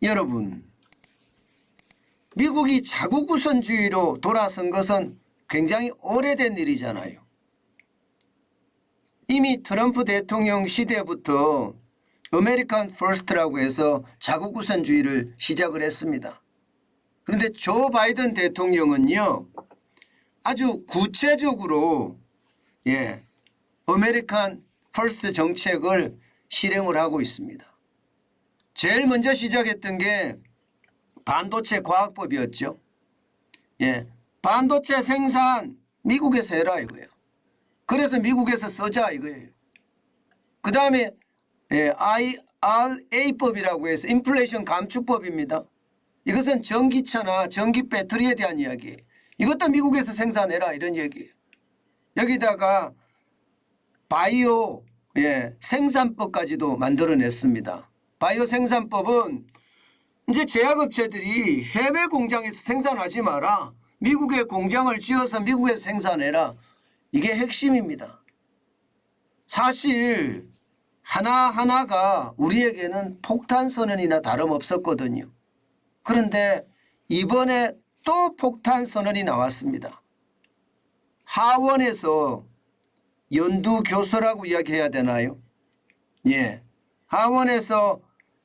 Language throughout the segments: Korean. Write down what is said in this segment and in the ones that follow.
여러분, 미국이 자국 우선주의로 돌아선 것은 굉장히 오래된 일이잖아요. 이미 트럼프 대통령 시대부터 아메리칸 퍼스트라고 해서 자국 우선주의를 시작을 했습니다. 그런데 조 바이든 대통령은요, 아주 구체적으로 아메리칸 퍼스트 정책을 실행을 하고 있습니다. 제일 먼저 시작했던 게 반도체 과학법이었죠. 반도체 생산 미국에서 해라 이거예요. 그래서 미국에서 쓰자 이거예요. 그 다음에 IRA법이라고 해서 인플레이션 감축법입니다. 이것은 전기차나 전기 배터리에 대한 이야기예요. 이것도 미국에서 생산해라 이런 얘기예요. 여기다가 바이오 생산법까지도 만들어냈습니다. 바이오 생산법은 이제 제약업체들이 해외 공장에서 생산하지 마라. 미국에 공장을 지어서 미국에서 생산해라. 이게 핵심입니다. 사실 하나하나가 우리에게는 폭탄 선언이나 다름없었거든요. 그런데 이번에 또 폭탄 선언이 나왔습니다. 하원에서 연두교서라고 이야기해야 되나요? 하원에서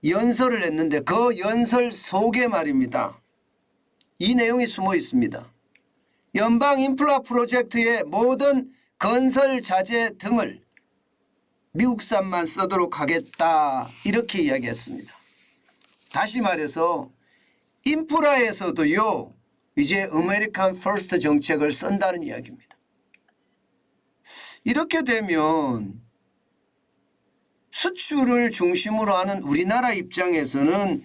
연설을 했는데 그 연설 속에 말입니다. 이 내용이 숨어 있습니다. 연방 인프라 프로젝트의 모든 건설 자재 등을 미국산만 쓰도록 하겠다 이렇게 이야기했습니다. 다시 말해서 인프라에서도요 이제 아메리칸 퍼스트 정책을 쓴다는 이야기입니다. 이렇게 되면 수출을 중심으로 하는 우리나라 입장에서는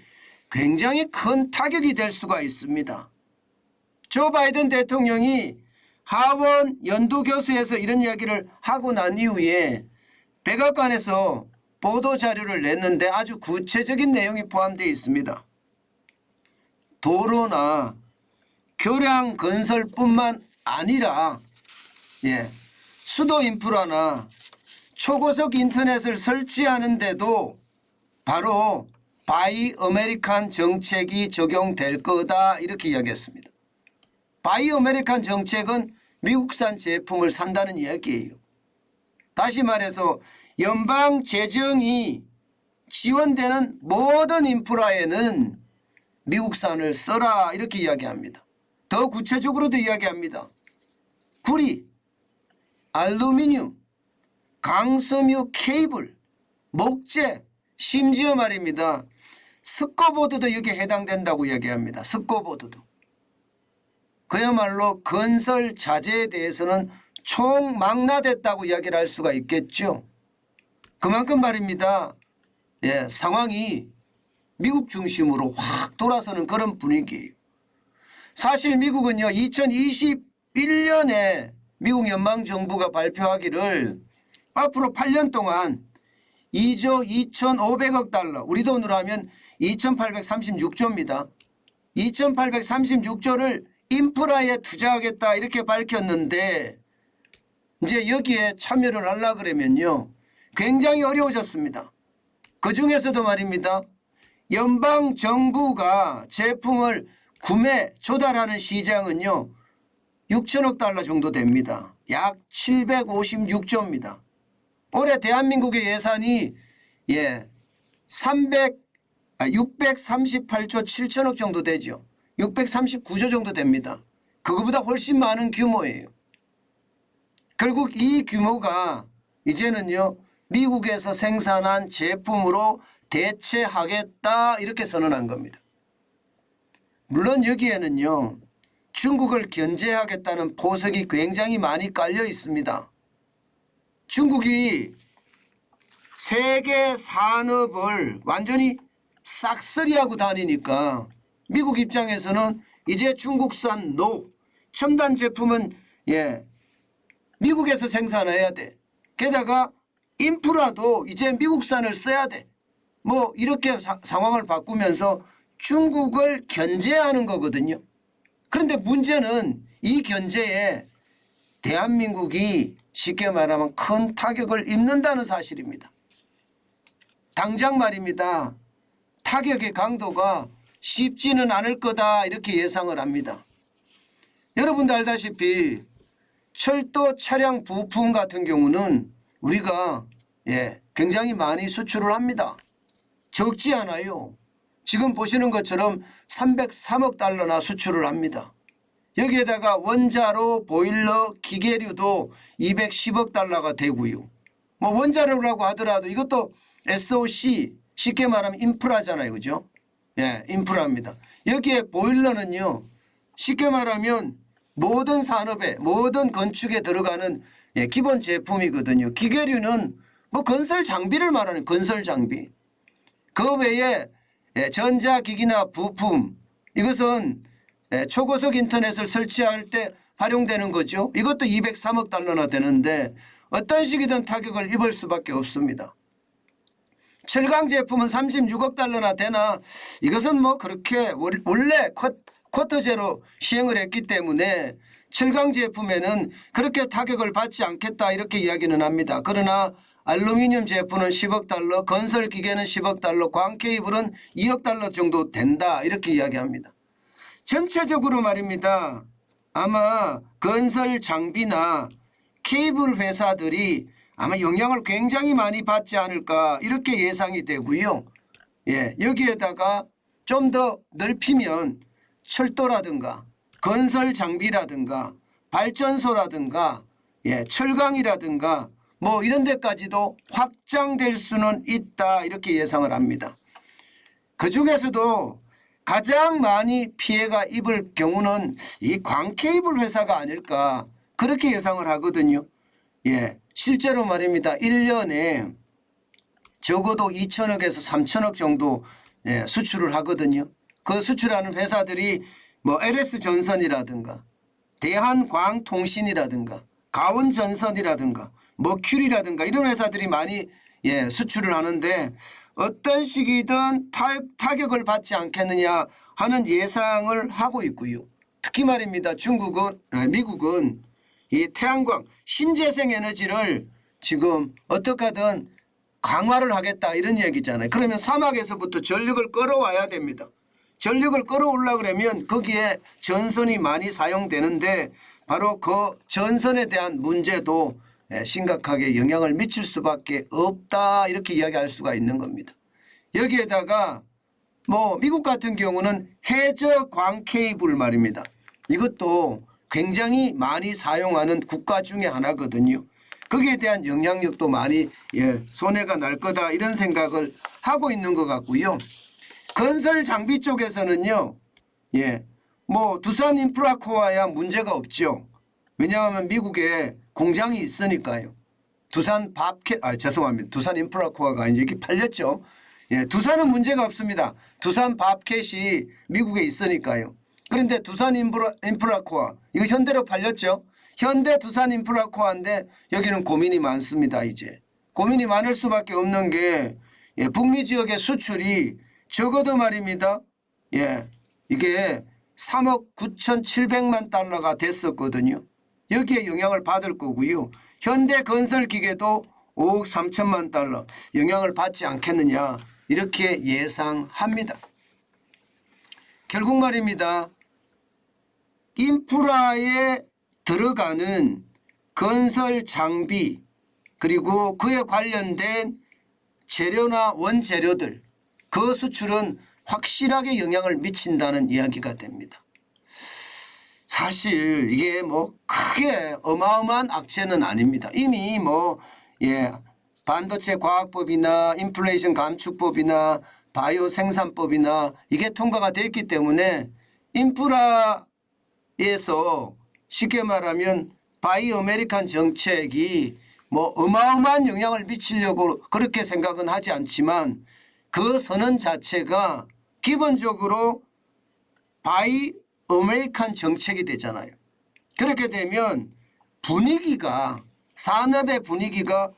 굉장히 큰 타격이 될 수가 있습니다. 조 바이든 대통령이 하원 연두교수에서 이런 이야기를 하고 난 이후에 백악관에서 보도자료를 냈는데 아주 구체적인 내용이 포함되어 있습니다. 도로나 교량 건설뿐만 아니라 수도 인프라나 초고속 인터넷을 설치하는데도 바로 바이 아메리칸 정책이 적용될 거다 이렇게 이야기했습니다. 바이 아메리칸 정책은 미국산 제품을 산다는 이야기예요. 다시 말해서 연방 재정이 지원되는 모든 인프라에는 미국산을 써라 이렇게 이야기합니다. 더 구체적으로도 이야기합니다. 구리, 알루미늄, 강섬유 케이블, 목재, 심지어 말입니다. 스코보드도 여기에 해당된다고 이야기합니다. 스코보드도. 그야말로 건설 자재에 대해서는 총망라됐다고 이야기를 할 수가 있겠죠. 그만큼 말입니다. 상황이 미국 중심으로 확 돌아서는 그런 분위기예요. 사실 미국은요 2021년에 미국 연방정부가 발표하기를 앞으로 8년 동안 2조 2,500억 달러 우리 돈으로 하면 2,836조입니다. 2,836조를 인프라에 투자하겠다 이렇게 밝혔는데 이제 여기에 참여를 하려고 그러면요 굉장히 어려워졌습니다. 그중에서도 말입니다. 연방정부가 제품을 구매 조달하는 시장은요 6천억 달러 정도 됩니다. 약 756조입니다. 올해 대한민국의 예산이 638조 7천억 정도 되죠. 639조 정도 됩니다. 그거보다 훨씬 많은 규모예요. 결국 이 규모가 이제는요 미국에서 생산한 제품으로 대체하겠다 이렇게 선언한 겁니다. 물론 여기에는요 중국을 견제하겠다는 포석이 굉장히 많이 깔려 있습니다. 중국이 세계 산업을 완전히 싹쓸이하고 다니니까 미국 입장에서는 이제 중국산 첨단 제품은 미국에서 생산해야 돼. 게다가 인프라도 이제 미국산을 써야 돼. 뭐 이렇게 상황을 바꾸면서 중국을 견제하는 거거든요. 그런데 문제는 이 견제에 대한민국이 쉽게 말하면 큰 타격을 입는다는 사실입니다. 당장 말입니다. 타격의 강도가 쉽지는 않을 거다 이렇게 예상을 합니다. 여러분도 알다시피 철도 차량 부품 같은 경우는 우리가 굉장히 많이 수출을 합니다. 적지 않아요. 지금 보시는 것처럼 303억 달러나 수출을 합니다. 여기에다가 원자로, 보일러, 기계류도 210억 달러가 되고요. 뭐 원자로라고 하더라도 이것도 SOC, 쉽게 말하면 인프라잖아요. 그죠? 인프라입니다. 여기에 보일러는요. 쉽게 말하면 모든 산업에, 모든 건축에 들어가는 기본 제품이거든요. 기계류는 뭐 건설 장비를 말하는 건설 장비. 그 외에 전자기기나 부품, 이것은 초고속 인터넷을 설치할 때 활용되는 거죠. 이것도 203억 달러나 되는데 어떤 식이든 타격을 입을 수밖에 없습니다. 철강 제품은 36억 달러나 되나 이것은 뭐 그렇게 원래 쿼터제로 시행을 했기 때문에 철강 제품에는 그렇게 타격을 받지 않겠다 이렇게 이야기는 합니다. 그러나 알루미늄 제품은 10억 달러, 건설 기계는 10억 달러, 광 케이블은 2억 달러 정도 된다 이렇게 이야기합니다. 전체적으로 말입니다. 아마 건설 장비나 케이블 회사들이 아마 영향을 굉장히 많이 받지 않을까 이렇게 예상이 되고요. 여기에다가 좀 더 넓히면 철도라든가 건설 장비라든가 발전소라든가 철강이라든가 뭐 이런 데까지도 확장될 수는 있다 이렇게 예상을 합니다. 그중에서도 가장 많이 피해가 입을 경우는 이 광케이블 회사가 아닐까 그렇게 예상을 하거든요. 실제로 말입니다. 1년에 적어도 2천억에서 3천억 정도 수출을 하거든요. 그 수출하는 회사들이 뭐 LS전선이라든가 대한광통신이라든가 가온전선이라든가 머큐리라든가 이런 회사들이 많이 수출을 하는데 어떤 시기든 타격을 받지 않겠느냐 하는 예상을 하고 있고요. 특히 말입니다. 미국은 이 태양광 신재생 에너지를 지금 어떻게 하든 강화를 하겠다 이런 얘기잖아요. 그러면 사막에서부터 전력을 끌어와야 됩니다. 전력을 끌어올라 그러면 거기에 전선이 많이 사용되는데 바로 그 전선에 대한 문제도 심각하게 영향을 미칠 수밖에 없다 이렇게 이야기할 수가 있는 겁니다. 여기에다가 뭐 미국 같은 경우는 해저 광 케이블 말입니다. 이것도 굉장히 많이 사용하는 국가 중에 하나거든요. 거기에 대한 영향력도 많이 손해가 날 거다 이런 생각을 하고 있는 것 같고요. 건설 장비 쪽에서는요. 뭐 두산 인프라코어야 문제가 없죠. 왜냐하면 미국에 공장이 있으니까요. 두산 인프라코어가 이제 이렇게 팔렸죠. 두산은 문제가 없습니다. 두산 밥캣이 미국에 있으니까요. 그런데 두산 인프라코어 이거 현대로 팔렸죠. 현대 두산 인프라코어인데 여기는 고민이 많습니다. 이제 고민이 많을 수밖에 없는 게 북미 지역의 수출이 적어도 말입니다. 이게 3억 9,700만 달러가 됐었거든요. 여기에 영향을 받을 거고요. 현대건설기계도 5억 3천만 달러 영향을 받지 않겠느냐 이렇게 예상합니다. 결국 말입니다. 인프라에 들어가는 건설 장비 그리고 그에 관련된 재료나 원재료들 그 수출은 확실하게 영향을 미친다는 이야기가 됩니다. 사실 이게 뭐 크게 어마어마한 악재는 아닙니다. 이미 반도체 과학법이나 인플레이션 감축법이나 바이오 생산법이나 이게 통과가 됐기 때문에 인프라에서 쉽게 말하면 바이 아메리칸 정책이 뭐 어마어마한 영향을 미치려고 그렇게 생각은 하지 않지만 그 선언 자체가 기본적으로 바이 아메리칸 정책이 되잖아요. 그렇게 되면 분위기가 산업의 분위기가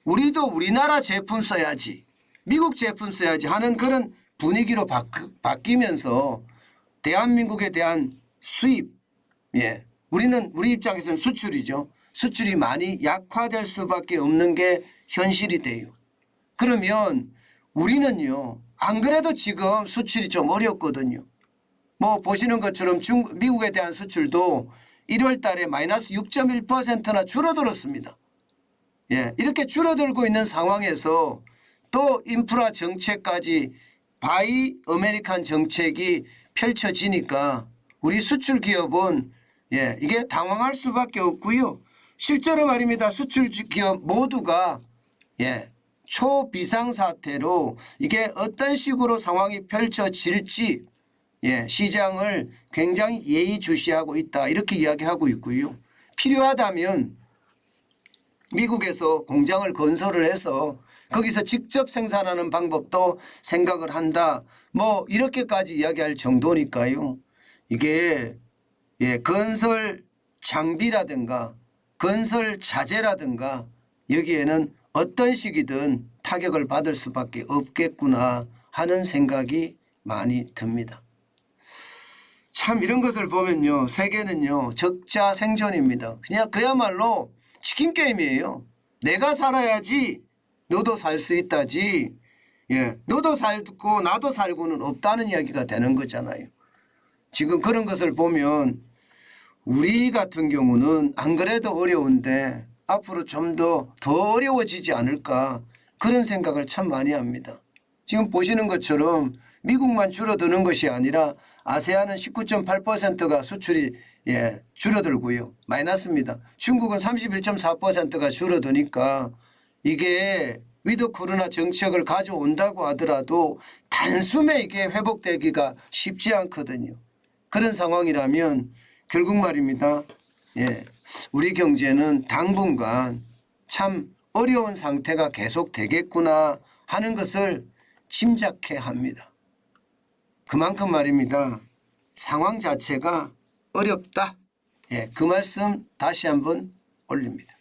우리도 우리나라 제품 써야지 미국 제품 써야지 하는 그런 분위기로 바뀌면서 대한민국에 대한 수입 우리 입장에서는 수출이죠. 수출이 많이 약화될 수밖에 없는 게 현실이 돼요. 그러면 우리는요 안 그래도 지금 수출이 좀 어렵거든요. 뭐 보시는 것처럼 미국에 대한 수출도 1월 달에 마이너스 6.1%나 줄어들었습니다. 예, 이렇게 줄어들고 있는 상황에서 또 인프라 정책까지 바이 아메리칸 정책이 펼쳐지니까 우리 수출 기업은 예, 이게 당황할 수밖에 없고요. 실제로 말입니다. 수출 기업 모두가 예, 초비상 사태로 이게 어떤 식으로 상황이 펼쳐질지 예, 시장을 굉장히 예의주시하고 있다 이렇게 이야기하고 있고요. 필요하다면 미국에서 공장을 건설을 해서 거기서 직접 생산하는 방법도 생각을 한다. 뭐 이렇게까지 이야기할 정도니까요. 이게 예, 건설 장비라든가 건설 자재라든가 여기에는 어떤 식이든 타격을 받을 수밖에 없겠구나 하는 생각이 많이 듭니다. 참 이런 것을 보면요. 세계는요. 적자 생존입니다. 그냥 그야말로 치킨 게임이에요. 내가 살아야지 너도 살 수 있다지. 예, 너도 살고 나도 살고는 없다는 이야기가 되는 거잖아요. 지금 그런 것을 보면 우리 같은 경우는 안 그래도 어려운데 앞으로 좀 더 어려워지지 않을까 그런 생각을 참 많이 합니다. 지금 보시는 것처럼 미국만 줄어드는 것이 아니라 아세안은 19.8%가 수출이 예, 줄어들고요. 마이너스입니다. 중국은 31.4%가 줄어드니까 이게 위드 코로나 정책을 가져온다고 하더라도 단숨에 이게 회복되기가 쉽지 않거든요. 그런 상황이라면 결국 말입니다. 예, 우리 경제는 당분간 참 어려운 상태가 계속되겠구나 하는 것을 짐작해야 합니다. 그만큼 말입니다. 상황 자체가 어렵다. 예, 그 말씀 다시 한번 올립니다.